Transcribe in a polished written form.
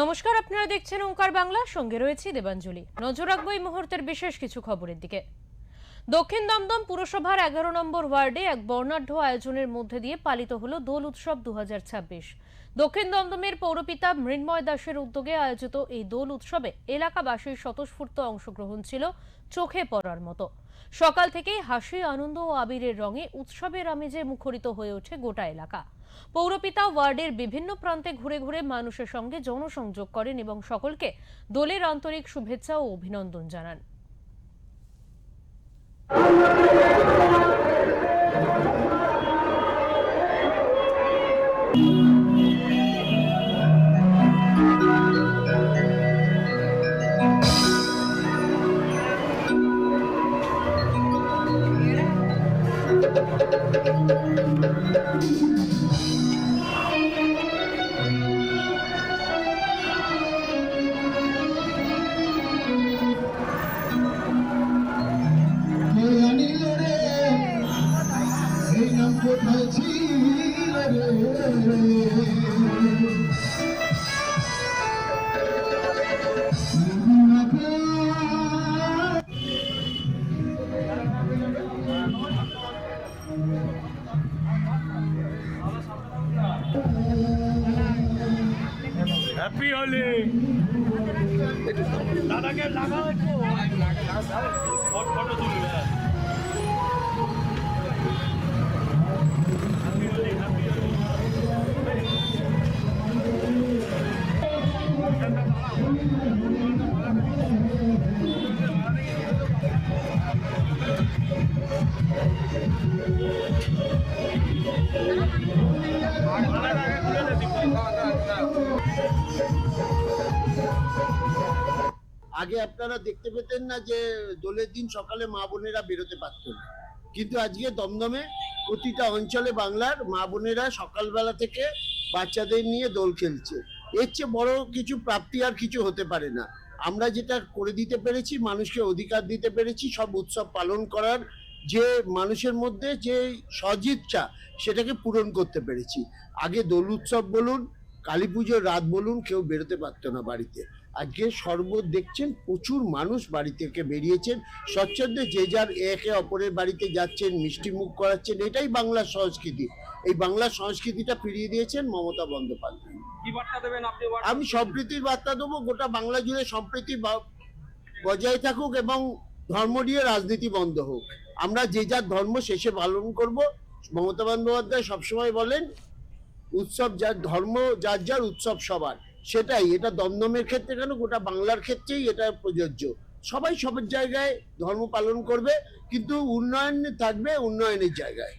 নমস্কার, আপনারা দেখছেন ওঙ্কার বাংলা, সঙ্গে রয়েছে দেবাঞ্জলি। নজর রাখবো এই মুহূর্তের বিশেষ কিছু খবরের দিকে। দক্ষিণ দমদম পুরসভার 11 নম্বর ওয়ার্ডে এক বর্ণাঢ্য আয়োজনের মধ্যে দিয়ে পালিত হলো দোল উৎসব 2026। দক্ষিণ দমদমের পৌরপিতা মৃন্ময় দাসের উদ্যোগে আয়োজিত এই দোল উৎসবে এলাকাবাসীর স্বতঃস্ফূর্ত অংশগ্রহণ ছিল চোখে পড়ার মতো। সকাল থেকেই হাসি, আনন্দ ও আবিরের রঙে উৎসবের আমেজে মুখরিত হয়ে ওঠে গোটা এলাকা। পৌরপিতা ওয়ার্ডের বিভিন্ন প্রান্তে ঘুরে ঘুরে মানুষের সঙ্গে জনসংযোগ করেন এবং সকলকে দোলের আন্তরিক শুভেচ্ছা ও অভিনন্দন জানান। হ্যাপি হোলি দাদাকে লাগাও একটু ফটো তুলবে। আগে আপনারা দেখতে পেতেন না যে দোলের দিন সকালে মা বোনেরা বেরোতে পারত না, কিন্তু আজকে দমদমে প্রতিটা অঞ্চলে বাংলার মা বোনেরা সকালবেলা থেকে বাচ্চাদের নিয়ে দোল খেলছে। এর চেয়ে বড় কিছু প্রাপ্তি আর কিছু হতে পারে না। আমরা যেটা করে দিতে পেরেছি, মানুষকে অধিকার দিতে পেরেছি সব উৎসব পালন করার, যে মানুষের মধ্যে যে সদিচ্ছা সেটাকে পূরণ করতে পেরেছি। আগে দোল উৎসব বলুন, কালী পুজোর রাত বলুন, কেউ বেরোতে পারতো না বাড়িতে। আজকে দেখছেন প্রচুর মানুষ বাড়ি থেকে বেরিয়েছেন, স্বচ্ছন্দে যে যার একে অপরের বাড়িতে যাচ্ছেন, মিষ্টি মুখ করাচ্ছেন। এটাই বাংলার সংস্কৃতি। এই বাংলার সংস্কৃতিটা ফিরিয়ে দিয়েছেন মমতা বন্দ্যোপাধ্যায়। কি বার্তা দেবেন আপনি? আমি সম্প্রীতির বার্তা দেবো, গোটা বাংলা জুড়ে সম্প্রীতি বজায় থাকুক এবং ধর্ম নিয়ে রাজনীতি বন্ধ হোক। আমরা যে যার ধর্ম শেষে পালন করব। মমতা বন্দ্যোপাধ্যায় সবসময় বলেন উৎসব যার ধর্ম, যার যার উৎসব সবার। সেটাই এটা দমদমের ক্ষেত্রে কেন, গোটা বাংলার ক্ষেত্রেই এটা প্রযোজ্য। সবাই সবার জায়গায় ধর্ম পালন করবে, কিন্তু উন্নয়ন থাকবে উন্নয়নের জায়গায়।